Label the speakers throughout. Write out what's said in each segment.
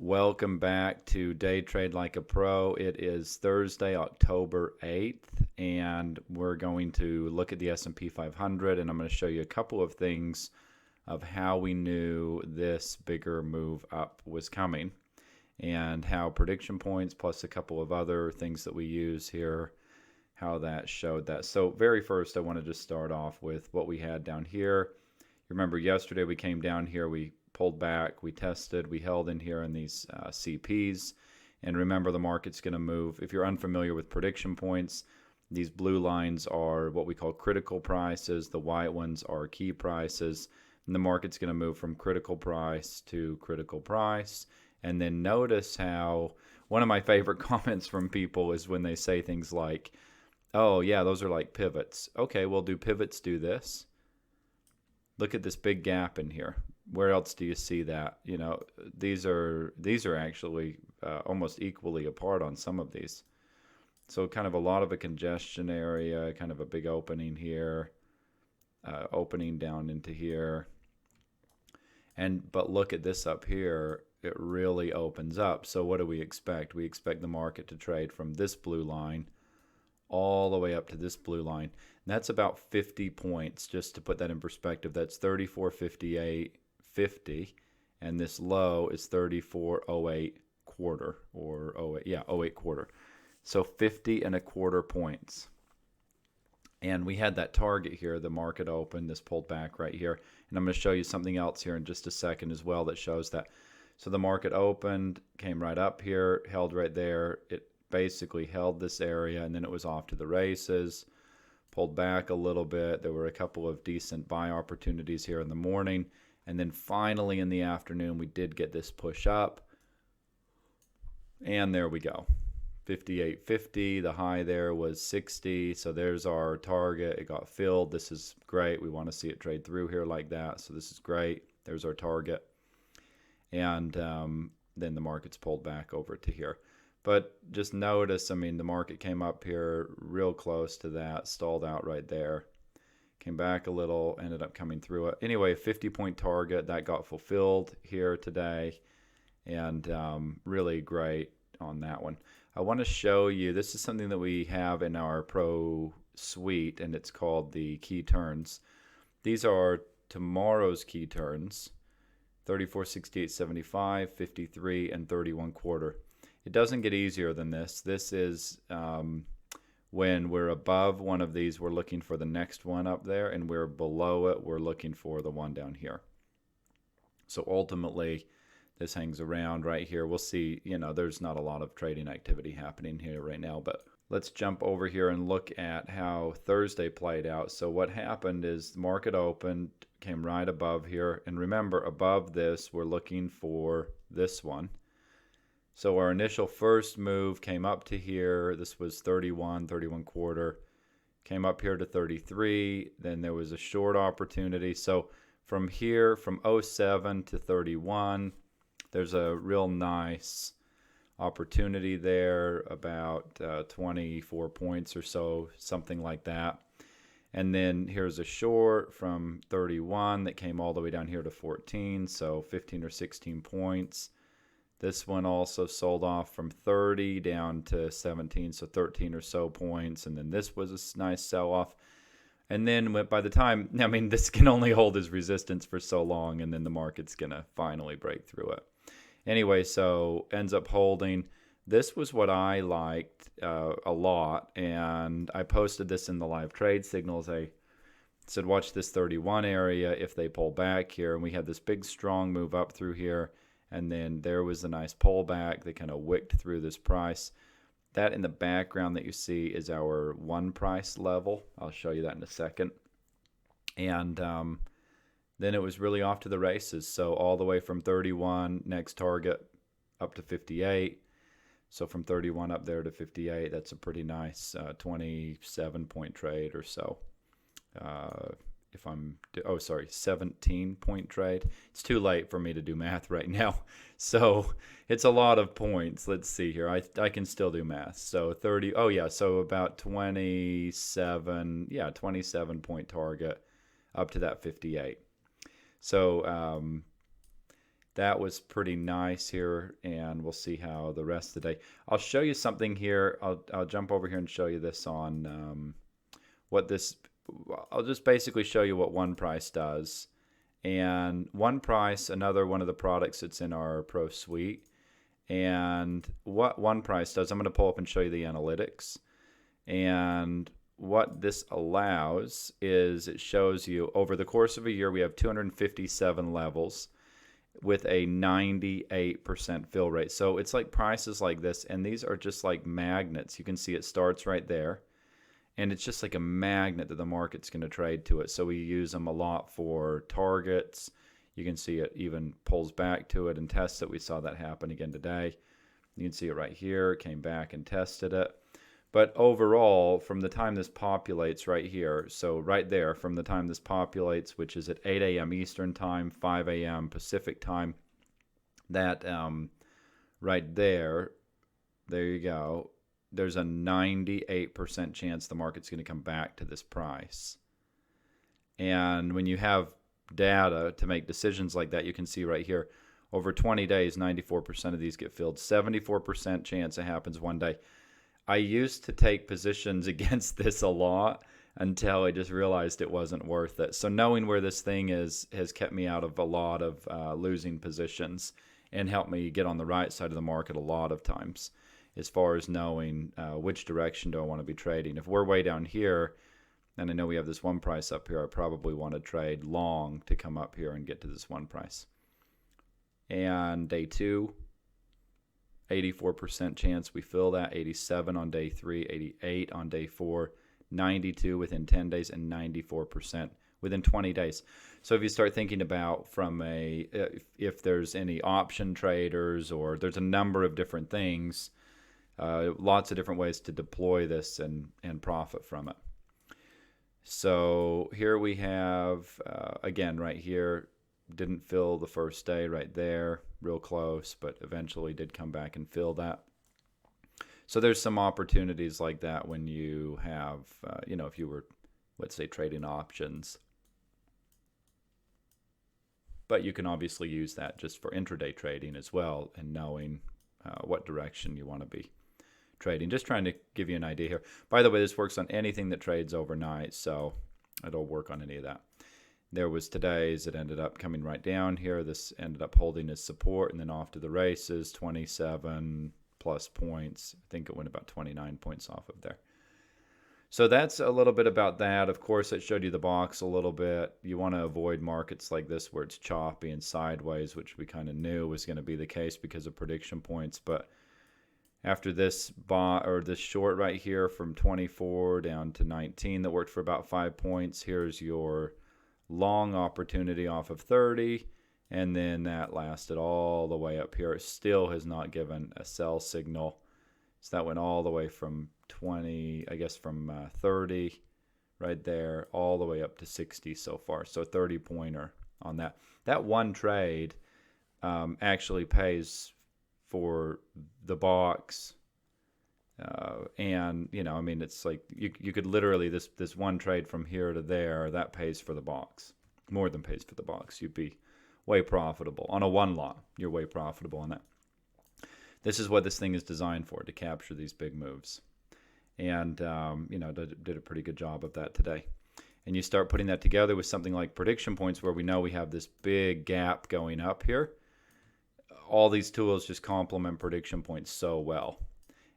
Speaker 1: Welcome back to Day Trade Like a Pro. It is Thursday, October 8th, and we're going to look at the S&P 500, and I'm going to show you a couple of things of how we knew this bigger move up was coming and how prediction points plus a couple of other things that we use here, how that showed that. So very first, I want to just start off with what we had down here. You remember yesterday we came down here, we pulled back, we tested, we held in here in these CPs. And remember, the market's going to move. If you're unfamiliar with prediction points, these blue lines are what we call critical prices. The white ones are key prices. And the market's going to move from critical price to critical price. And then notice how one of my favorite comments from people is when they say things like, oh, yeah, those are like pivots. Okay, well, do pivots do this? Look at this big gap in here. Where else do you see that? You know, these are actually almost equally apart on some of these. So kind of a lot of a congestion area, kind of a big opening here, opening down into here. But look at this up here. It really opens up. So what do we expect? We expect the market to trade from this blue line all the way up to this blue line. And that's about 50 points. Just to put that in perspective, that's 34.58.50, and this low is 34.08 quarter, or 08 quarter. So 50 and a quarter points. And we had that target here. The market opened, this pulled back right here. And I'm going to show you something else here in just a second as well that shows that. So the market opened, came right up here, held right there. It basically held this area, and then it was off to the races. Pulled back a little bit. There were a couple of decent buy opportunities here in the morning. And then finally in the afternoon, we did get this push up. And there we go. 58.50. The high there was 60. So there's our target. It got filled. This is great. We want to see it trade through here like that. So this is great. There's our target. And then the market's pulled back over to here. But just notice, I mean, the market came up here real close to that, stalled out right there. Came back a little, ended up coming through it. Anyway, a 50-point target, that got fulfilled here today. And really great on that one. I want to show you, this is something that we have in our Pro suite, and it's called the key turns. These are tomorrow's key turns, 34.68.75, 53, and 31 quarter. It doesn't get easier than this. This is when we're above one of these, we're looking for the next one up there, and we're below it, we're looking for the one down here. So ultimately, this hangs around right here. We'll see, you know, there's not a lot of trading activity happening here right now, but let's jump over here and look at how Thursday played out. So what happened is the market opened, came right above here, and remember, above this, we're looking for this one. So our initial first move came up to here. This was 31 quarter. Came up here to 33. Then there was a short opportunity. So from here, from 07 to 31, there's a real nice opportunity there, about 24 points or so, something like that. And then here's a short from 31 that came all the way down here to 14, so 15 or 16 points. This one also sold off from 30 down to 17, so 13 or so points. And then this was a nice sell-off. And then by the time, I mean, this can only hold as resistance for so long, and then the market's going to finally break through it. Anyway, so ends up holding. This was what I liked a lot, and I posted this in the live trade signals. I said, watch this 31 area if they pull back here. And we had this big, strong move up through here. And then there was a nice pullback that kind of wicked through this price. That in the background that you see is our one price level. I'll show you that in a second. And then it was really off to the races. So all the way from 31, next target, up to 58. So from 31 up there to 58, that's a pretty nice 27-point trade or so. 17-point trade. It's too late for me to do math right now. So it's a lot of points. Let's see here. I can still do math. So 30, so about 27-point target up to that 58. So that was pretty nice here, and we'll see how the rest of the day. I'll show you something here. I'll jump over here and show you this on what this. I'll just basically show you what One Price does. And One Price, another one of the products that's in our Pro Suite. And what One Price does, I'm going to pull up and show you the analytics. And what this allows is it shows you over the course of a year we have 257 levels with a 98% fill rate. So it's like prices like this, and these are just like magnets. You can see it starts right there, and it's just like a magnet that the market's going to trade to it. So we use them a lot for targets. You can see it even pulls back to it and tests it. We saw that happen again today. You can see it right here. It came back and tested it. But overall, from the time this populates right here, so right there, from the time this populates, which is at 8 a.m. Eastern Time, 5 a.m. Pacific Time, that right there you go, there's a 98% chance the market's going to come back to this price. And when you have data to make decisions like that, you can see right here, over 20 days, 94% of these get filled. 74% chance it happens one day. I used to take positions against this a lot until I just realized it wasn't worth it. So knowing where this thing is has kept me out of a lot of losing positions and helped me get on the right side of the market a lot of times as far as knowing which direction do I want to be trading. If we're way down here, and I know we have this One Price up here, I probably want to trade long to come up here and get to this One Price. And day 2, 84% chance we fill that, 87 on day 3, 88 on day 4, 92 within 10 days, and 94% within 20 days. So if you start thinking about from if there's any option traders, or there's a number of different things, lots of different ways to deploy this and profit from it. So here we have, again, right here, didn't fill the first day right there, real close, but eventually did come back and fill that. So there's some opportunities like that when you have, if you were, let's say, trading options. But you can obviously use that just for intraday trading as well, and knowing what direction you want to be trading. Just trying to give you an idea here. By the way, this works on anything that trades overnight, so it'll work on any of that. There was today's, it ended up coming right down here. This ended up holding as support and then off to the races, 27 plus points. I think it went about 29 points off of there. So that's a little bit about that. Of course, it showed you the box a little bit. You want to avoid markets like this where it's choppy and sideways, which we kind of knew was going to be the case because of prediction points. But after this this short right here from 24 down to 19 that worked for about 5 points, here's your long opportunity off of 30, and then that lasted all the way up here. It still has not given a sell signal. So that went all the way from 20, I guess from 30 right there, all the way up to 60 so far. So 30 pointer on that. That one trade actually pays for the box. And it's like you could literally, this one trade from here to there, that pays for the box, more than pays for the box. You'd be way profitable on a one lot. You're way profitable on that. This is what this thing is designed for, to capture these big moves. And did a pretty good job of that today. And you start putting that together with something like prediction points, where we know we have this big gap going up here. All these tools just complement prediction points so well.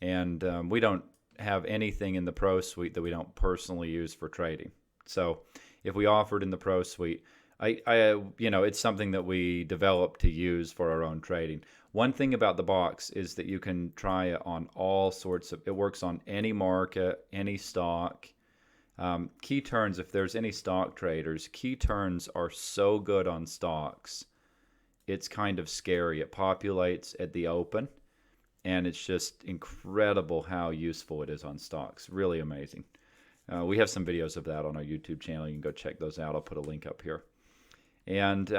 Speaker 1: And we don't have anything in the Pro Suite that we don't personally use for trading. So if we offered in the Pro Suite, it's something that we developed to use for our own trading. One thing about the box is that you can try it on all sorts of, it works on any market, any stock. Key turns, if there's any stock traders, key turns are so good on stocks. It's kind of scary. It populates at the open. And it's just incredible how useful it is on stocks. Really amazing. We have some videos of that on our YouTube channel. You can go check those out. I'll put a link up here. And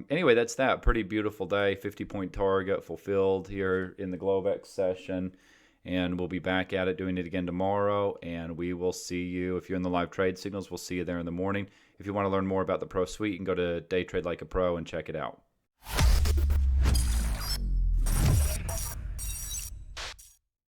Speaker 1: anyway, that's that. Pretty beautiful day. 50-point target fulfilled here in the Globex session. And we'll be back at it, doing it again tomorrow. And we will see you, if you're in the live trade signals, we'll see you there in the morning. If you want to learn more about the Pro Suite, you can go to Day Trade Like a Pro and check it out.